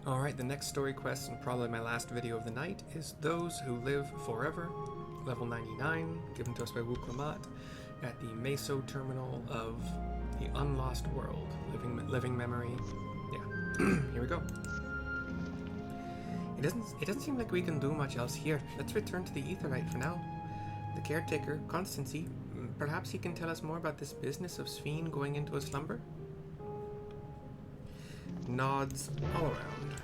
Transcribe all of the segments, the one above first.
Alright, the next story quest, and probably my last video of the night, is Those Who Live Forever, level 99, given to us by Wook Lamat, at the Meso terminal of the Unlost World. Living memory. Yeah, here we go. It doesn't seem like we can do much else here. Let's return to the Aetheryte for now. The caretaker, Constancy, perhaps he can tell us more about this business of Sphene going into a slumber? Nods all around.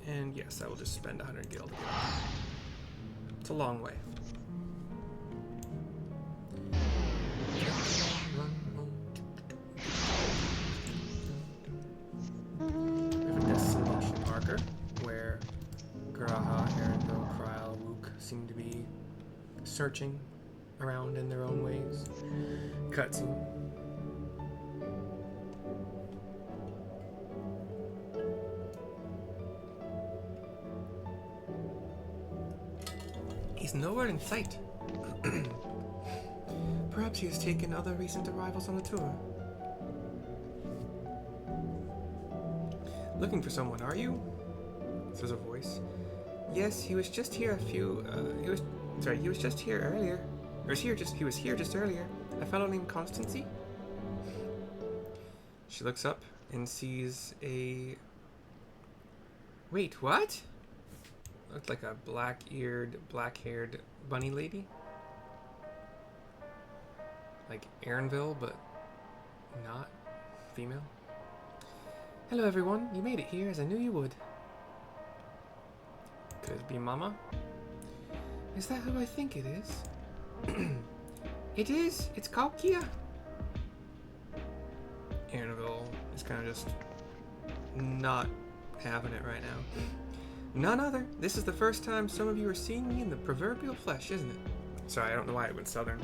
And yes, I will just spend 100 gil to get up. It's a long way. We have a destination marker where Graha, Erinville, Kryl, Wook seem to be searching around in their own ways. Cutscene. He's nowhere in sight. Perhaps he has taken other recent arrivals on a tour. Looking for someone, are you? Says a voice. Yes, he was just here he was just here earlier. He was here just earlier. A fellow named Constancy? She looks up and sees a... Wait, what? Looked like a black-eared, black-haired bunny lady. Like Erinville, but not female. Hello everyone, you made it here as I knew you would. Could it be Mama? Is that who I think it is? It is! It's Cahciua! Erinville is kind of just not having it right now. None other. This is the first time some of you are seeing me in the proverbial flesh, isn't it? Sorry, I don't know why it went southern.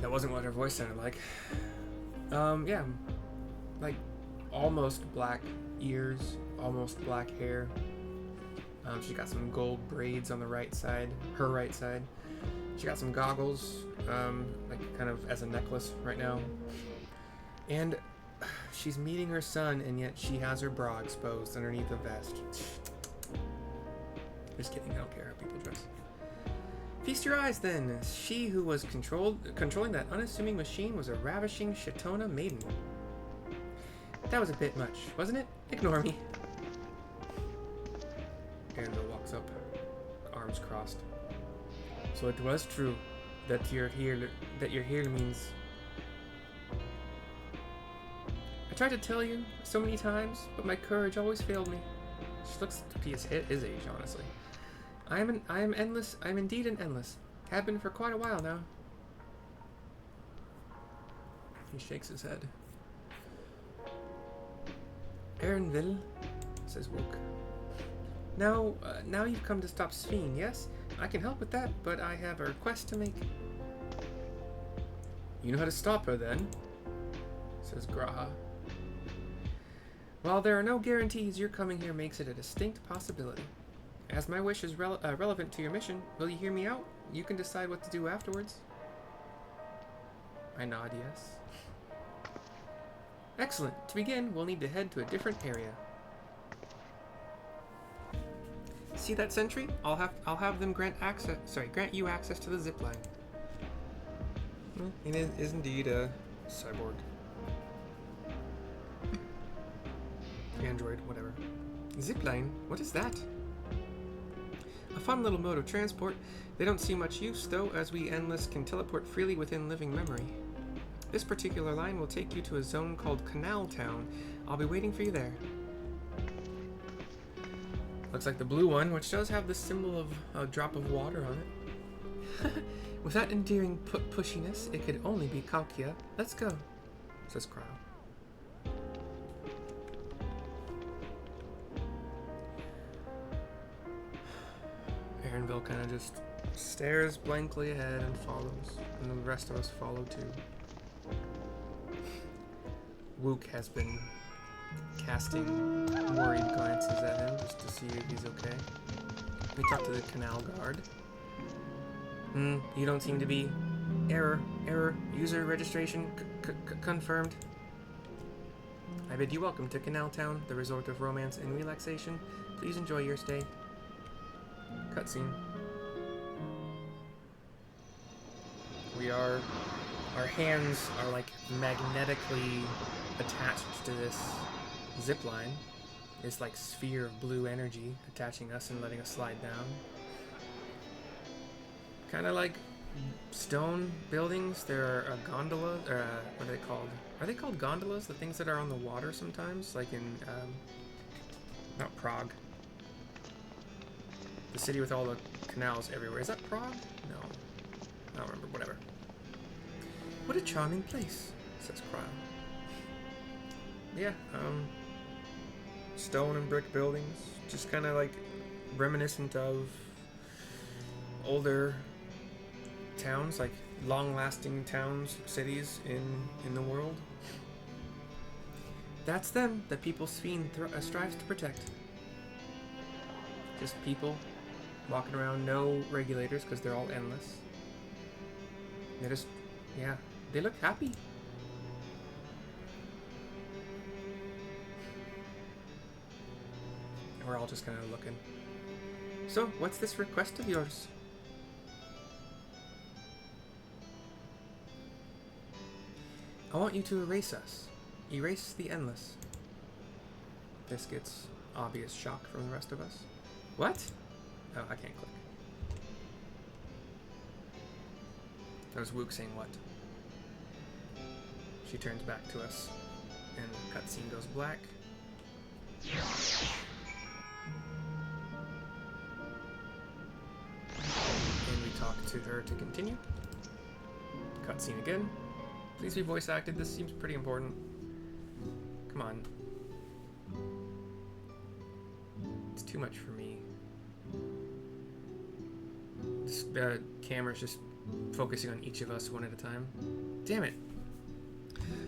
That wasn't what her voice sounded like. Yeah. Like, almost black ears, almost black hair. She got some gold braids on the right side, her right side. She got some goggles, like kind of as a necklace right now. And she's meeting her son, and yet she has her bra exposed underneath a vest. Just kidding, I don't care how people dress. Feast your eyes, then. She who was controlling that unassuming machine was a ravishing Shatona maiden. That was a bit much, wasn't it? Ignore me. Erinville walks up, arms crossed. So it was true that you're here. That you're here means. I tried to tell you so many times, but my courage always failed me. She looks to be his age, honestly. I am endless. I am indeed an endless. Have been for quite a while now. He shakes his head. Erinville, says Wook. Now you've come to stop Sphene, yes? I can help with that, but I have a request to make. You know how to stop her, then? Says Graha. While there are no guarantees, your coming here makes it a distinct possibility. As my wish is relevant to your mission, will you hear me out? You can decide what to do afterwards. I nod yes. Excellent. To begin, we'll need to head to a different area. See that sentry? I'll have them grant you access to the zip line. It is indeed a cyborg. Android, whatever. Zipline? What is that? A fun little mode of transport. They don't see much use, though, as we Endless can teleport freely within living memory. This particular line will take you to a zone called Canal Town. I'll be waiting for you there. Looks like the blue one, which does have the symbol of a drop of water on it. With that endearing pushiness, it could only be Cahciua. Let's go, says Kryl. Erinville kind of just stares blankly ahead and follows, and the rest of us follow too. Wook has been casting worried glances at him just to see if he's okay. We talk to the canal guard. You don't seem to be... Error. User registration confirmed. I bid you welcome to Canal Town, the resort of romance and relaxation. Please enjoy your stay. Cutscene. Our hands are like magnetically attached to this zip line. This like sphere of blue energy attaching us and letting us slide down. Kind of like stone buildings. There are a gondola, or what are they called? Are they called gondolas? The things that are on the water sometimes, like in not Prague. The city with all the canals everywhere. Is that Prague? No, I don't remember. Whatever. What a charming place, says Cryle. Yeah, stone and brick buildings, just kind of like reminiscent of older towns, like long-lasting towns, cities in the world. That's them, the people Sphene strives to protect. Just people walking around, no regulators, because they're all endless. They're just, yeah, they look happy. We're all just kind of looking. So, what's this request of yours? I want you to erase us. Erase the endless. This gets obvious shock from the rest of us. What? Oh, I can't click. That was Wook saying what? She turns back to us, and the cutscene goes black. And we talk to her to continue. Cutscene again. Please be voice acted. This seems pretty important. Come on. It's too much for me. This camera's just focusing on each of us one at a time. Damn it.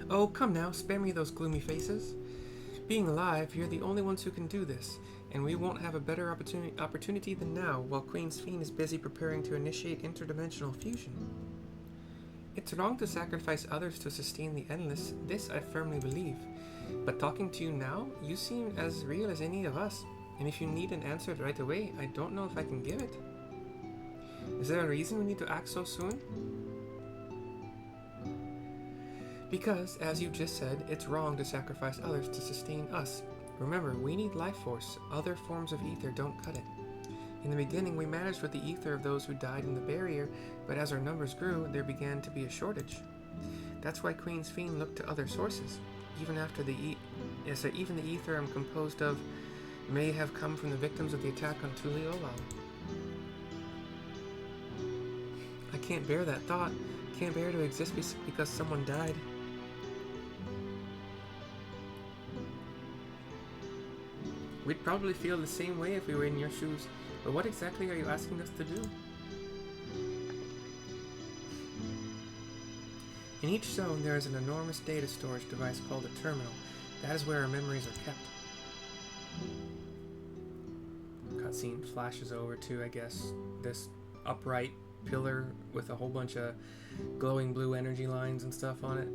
Oh, come now, spare me those gloomy faces. Being alive, you're the only ones who can do this, and we won't have a better opportunity than now, while Queen Sphene is busy preparing to initiate interdimensional fusion. It's wrong to sacrifice others to sustain the endless, this I firmly believe. But talking to you now, you seem as real as any of us, and if you need an answer right away, I don't know if I can give it. Is there a reason we need to act so soon? Because, as you just said, it's wrong to sacrifice others to sustain us. Remember, we need life force. Other forms of ether don't cut it. In the beginning, we managed with the ether of those who died in the barrier, but as our numbers grew, there began to be a shortage. That's why Queen Sphene looked to other sources. Even after even the ether I'm composed of may have come from the victims of the attack on Tuliolal. I can't bear that thought. Can't bear to exist because someone died. We'd probably feel the same way if we were in your shoes, but what exactly are you asking us to do? In each zone, there is an enormous data storage device called a terminal. That is where our memories are kept. Cutscene flashes over to, I guess, this upright pillar with a whole bunch of glowing blue energy lines and stuff on it.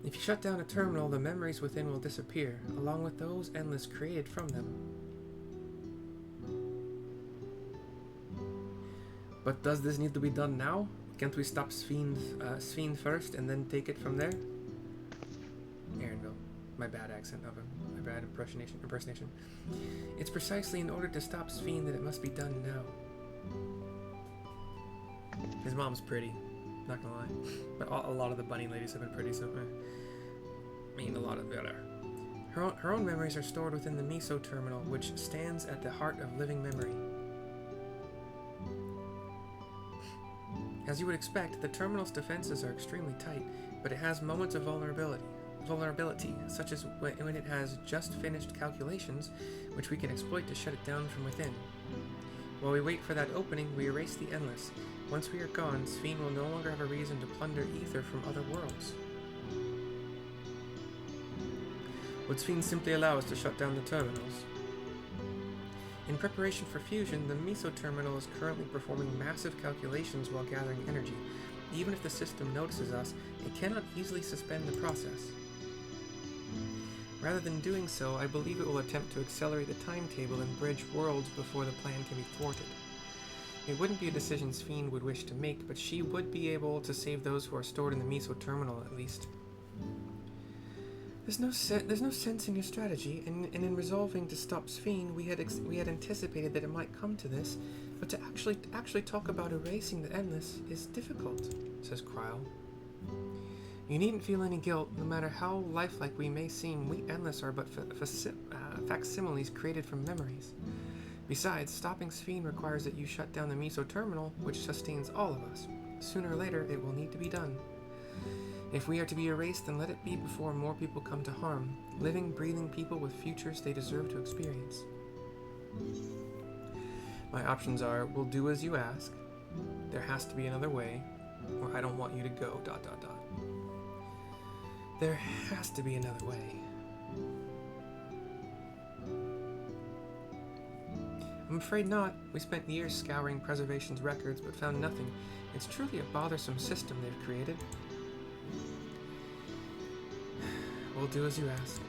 If you shut down a terminal, the memories within will disappear, along with those endless created from them. But does this need to be done now? Can't we stop Sphene first and then take it from there? Aaronville. My bad accent of him. My bad impersonation. It's precisely in order to stop Sphene that it must be done now. His mom's pretty. Not gonna lie. But a lot of the bunny ladies have been pretty, so I mean, a lot of the other. Her own memories are stored within the Meso terminal, which stands at the heart of living memory. As you would expect, the terminal's defenses are extremely tight, but it has moments of vulnerability, such as when it has just finished calculations, which we can exploit to shut it down from within. While we wait for that opening, we erase the endless. Once we are gone, Sphene will no longer have a reason to plunder ether from other worlds. Would Sphene simply allow us to shut down the terminals? In preparation for fusion, the Meso terminal is currently performing massive calculations while gathering energy. Even if the system notices us, it cannot easily suspend the process. Rather than doing so, I believe it will attempt to accelerate the timetable and bridge worlds before the plan can be thwarted. It wouldn't be a decision Sphene would wish to make, but she would be able to save those who are stored in the Meso terminal at least. There's no sense in your strategy, and in resolving to stop Sphene, we had anticipated that it might come to this, but to actually talk about erasing the Endless is difficult, says Cahciua. You needn't feel any guilt. No matter how lifelike we may seem, we Endless are but facsimiles created from memories. Besides, stopping Sphene requires that you shut down the Meso terminal, which sustains all of us. Sooner or later, it will need to be done. If we are to be erased, then let it be before more people come to harm. Living, breathing people with futures they deserve to experience. My options are, we'll do as you ask, there has to be another way, or I don't want you to go, ... There has to be another way. I'm afraid not. We spent years scouring Preservation's records, but found nothing. It's truly a bothersome system they've created. We'll do as you ask.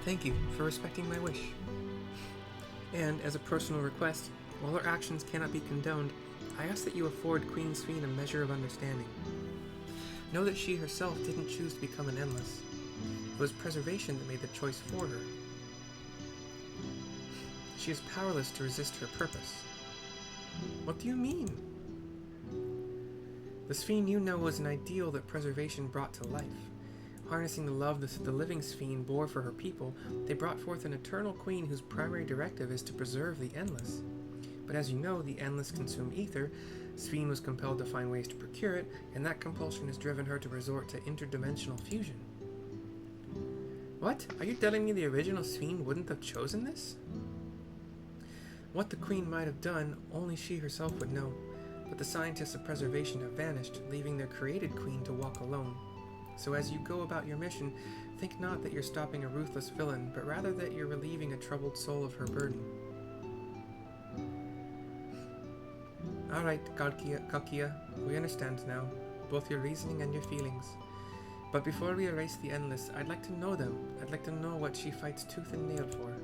Thank you for respecting my wish. And, as a personal request, while our actions cannot be condoned, I ask that you afford Queen Sphene a measure of understanding. Know that she herself didn't choose to become an Endless. It was Preservation that made the choice for her. She is powerless to resist her purpose. What do you mean? The Sphene you know was an ideal that Preservation brought to life. Harnessing the love the living Sphene bore for her people, they brought forth an eternal queen whose primary directive is to preserve the Endless. But as you know, the Endless consume ether. Sphene was compelled to find ways to procure it, and that compulsion has driven her to resort to interdimensional fusion. What? Are you telling me the original Sphene wouldn't have chosen this? What the Queen might have done, only she herself would know. But the scientists of Preservation have vanished, leaving their created Queen to walk alone. So as you go about your mission, think not that you're stopping a ruthless villain, but rather that you're relieving a troubled soul of her burden. Alright, Cahciua, we understand now, both your reasoning and your feelings. But before we erase the Endless, I'd like to know them. I'd like to know what she fights tooth and nail for.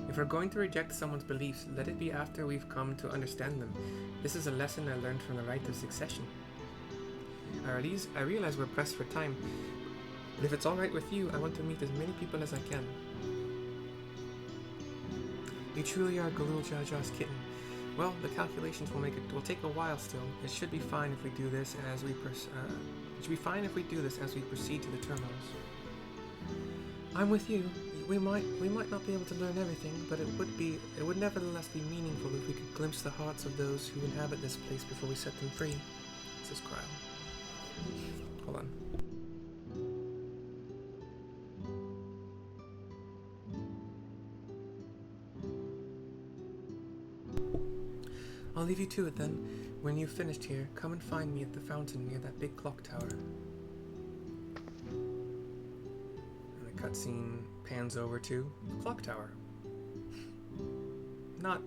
If we're going to reject someone's beliefs, let it be after we've come to understand them. This is a lesson I learned from the Rite of Succession. I realize we're pressed for time, but if it's alright with you, I want to meet as many people as I can. You truly are Galul Jaja's kitten. Well, the calculations will take a while still. It should be fine if we do this as we proceed to the terminals. I'm with you. We might not be able to learn everything, but it would nevertheless be meaningful if we could glimpse the hearts of those who inhabit this place before we set them free, says Cahciua. Hold on. I'll leave you to it then. When you've finished here, come and find me at the fountain near that big clock tower. And the cutscene pans over to the clock tower. Not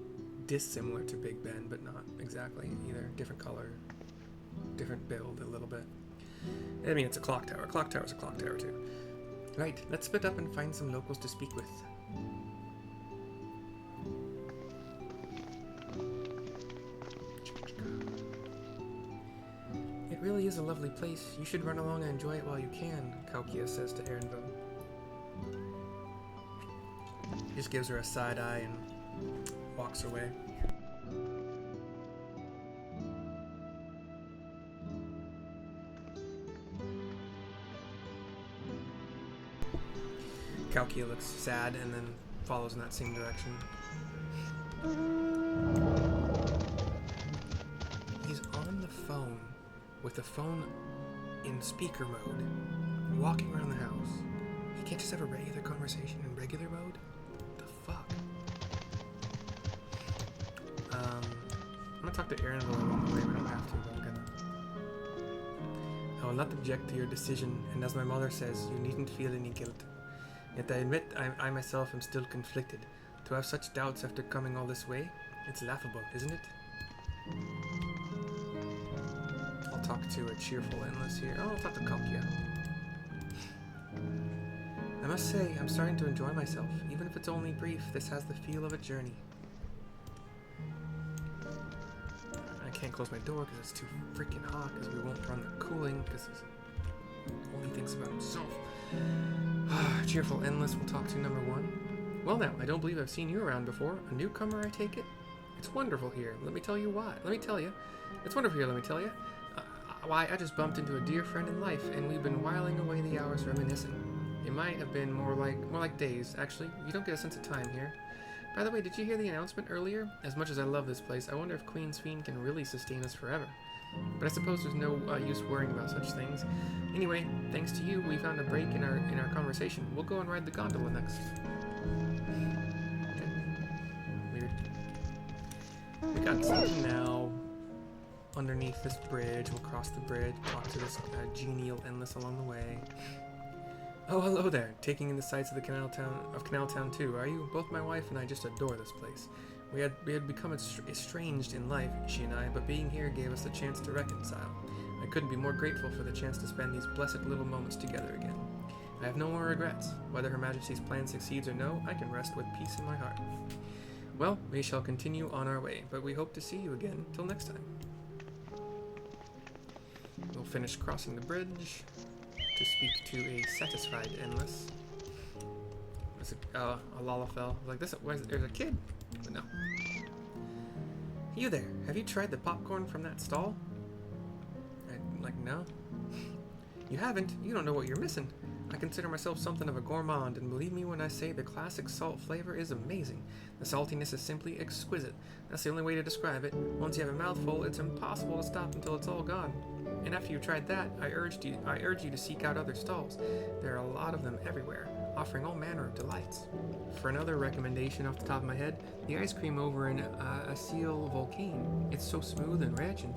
dissimilar to Big Ben, but not exactly either. Different color, different build a little bit. I mean, it's a clock tower. A clock tower's a clock tower too. Right, let's split up and find some locals to speak with. It really is a lovely place. You should run along and enjoy it while you can, Cahciua says to Erinville. He just gives her a side eye and walks away. Cahciua looks sad and then follows in that same direction. He's on the phone with the phone in speaker mode, walking around the house. He can't just have a regular conversation in regular mode? What the fuck? I'm gonna talk to Erinville along the way. We don't have to, but I'm gonna. I will not object to your decision, and as my mother says, you needn't feel any guilt. Yet I admit I myself am still conflicted. To have such doubts after coming all this way, it's laughable, isn't it? I'll talk to a cheerful endless here. Oh, I'll talk to Cahciua. I must say, I'm starting to enjoy myself. Even if it's only brief, this has the feel of a journey. I can't close my door because it's too freaking hot, because we won't run the cooling, because he only thinks about himself. Cheerful endless will talk to number 1. Well now, I don't believe I've seen you around before. A newcomer, I take it? It's wonderful here. Let me tell you why. Let me tell you. It's wonderful here, let me tell you. Why, I just bumped into a dear friend in life, and we've been whiling away the hours reminiscing. It might have been more like days, actually. You don't get a sense of time here. By the way, did you hear the announcement earlier? As much as I love this place, I wonder if Queen Sphene can really sustain us forever. But I suppose there's no use worrying about such things. Anyway, thanks to you, we found a break in our conversation. We'll go and ride the gondola next. Okay. Weird. We got something now. Underneath this bridge, we'll cross the bridge, talk to this genial endless along the way. Oh, hello there. Taking in the sights of the Canal Town too, are you? Both my wife and I just adore this place. We had become estranged in life, she and I, but being here gave us the chance to reconcile. I couldn't be more grateful for the chance to spend these blessed little moments together again. I have no more regrets. Whether Her Majesty's plan succeeds or no, I can rest with peace in my heart. Well, we shall continue on our way, but we hope to see you again. Till next time. We'll finish crossing the bridge to speak to a satisfied endless. Was it a Lalafell? Like this, there's a kid, but no. You there? Have you tried the popcorn from that stall? No. You haven't? You don't know what you're missing. I consider myself something of a gourmand, and believe me when I say the classic salt flavor is amazing. The saltiness is simply exquisite. That's the only way to describe it. Once you have a mouthful, it's impossible to stop until it's all gone. And after you've tried that, I urge you to seek out other stalls. There are a lot of them everywhere, offering all manner of delights. For another recommendation off the top of my head, the ice cream over in Acile Volcane. It's so smooth and rich, and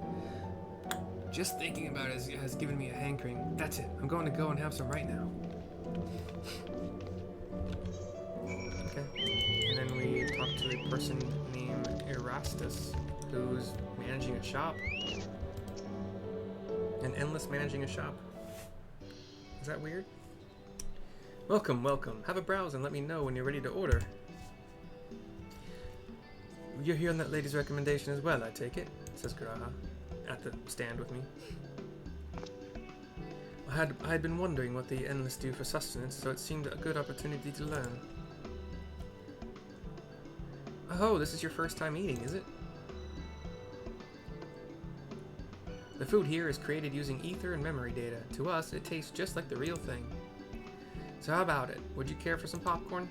just thinking about it has given me a hankering. That's it. I'm going to go and have some right now. Okay. And then we talk to a person named Erastus, who's managing a shop. An endless managing a shop. Is that weird? Welcome, welcome. Have a browse and let me know when you're ready to order. You're hearing that lady's recommendation as well, I take it, says Graha, at the stand with me. I had been wondering what the endless do for sustenance, so it seemed a good opportunity to learn. Oh, this is your first time eating, is it? The food here is created using ether and memory data. To us, it tastes just like the real thing. So how about it? Would you care for some popcorn?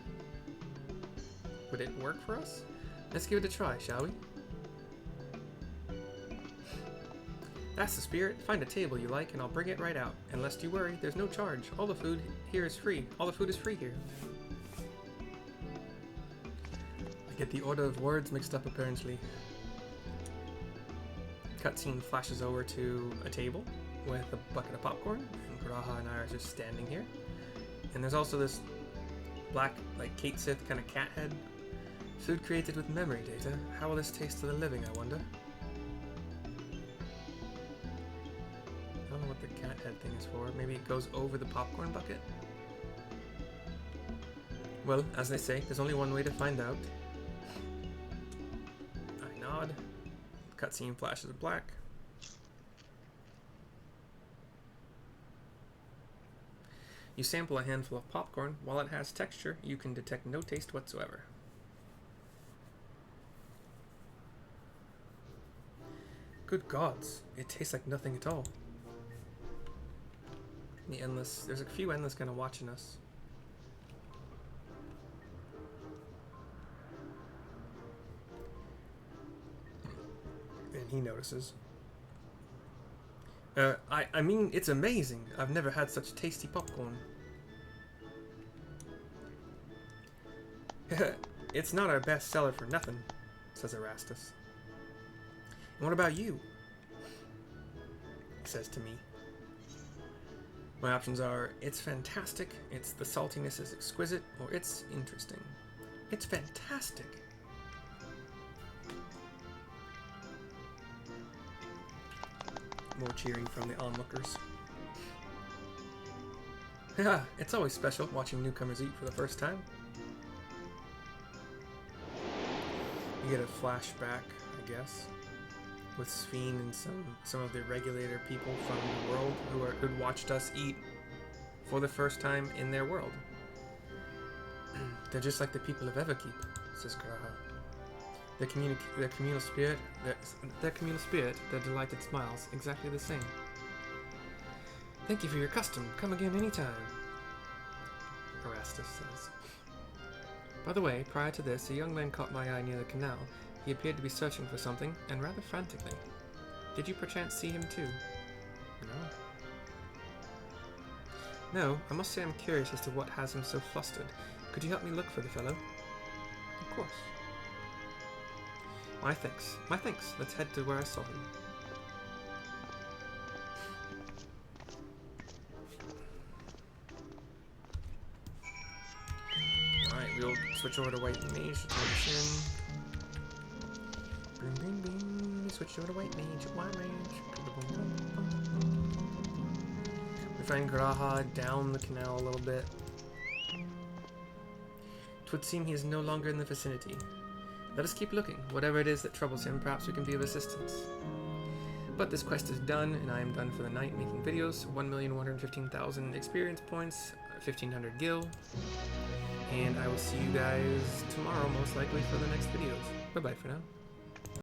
Would it work for us? Let's give it a try, shall we? That's the spirit. Find a table you like and I'll bring it right out. And lest you worry, there's no charge. All the food here is free. All the food is free here. I get the order of words mixed up apparently. Cutscene flashes over to a table with a bucket of popcorn, and Graha and I are just standing here. And there's also this black, like Kate Sith kind of cat head. Food created with memory data. How will this taste to the living, I wonder? I don't know what the cat head thing is for. Maybe it goes over the popcorn bucket? Well, as they say, there's only one way to find out. I nod. Cutscene flashes black. You sample a handful of popcorn. While it has texture, you can detect no taste whatsoever. Good gods, it tastes like nothing at all. The endless, there's a few endless kind of watching us. And he notices. I mean, it's amazing. I've never had such tasty popcorn. It's not our best seller for nothing, says Erastus. And what about you? He says to me. My options are, it's fantastic, it's the saltiness is exquisite, or it's interesting. It's fantastic. more cheering from the onlookers. Haha, it's always special watching newcomers eat for the first time. You get a flashback, I guess, with Sphene and some of the regulator people from the world who'd watched us eat for the first time in their world. They're just like the people of Everkeep, says Graha. Their communal spirit, their delighted smiles, exactly the same. Thank you for your custom. Come again anytime, Erastus says. By the way, prior to this, a young man caught my eye near the canal. He appeared to be searching for something, and rather frantically. Did you perchance see him too? No. No, I must say I'm curious as to what has him so flustered. Could you help me look for the fellow? Of course. My thanks. My thanks. Let's head to where I saw him. Alright, we'll switch over to White Mage. Bing, bing, bing. Switch over to White Mage. White Mage. We find Graha down the canal a little bit. 'Twould seem he is no longer in the vicinity. Let us keep looking. Whatever it is that troubles him, perhaps we can be of assistance. But this quest is done, and I am done for the night making videos. 1,115,000 experience points, 1,500 gil. And I will see you guys tomorrow, most likely, for the next videos. Bye-bye for now.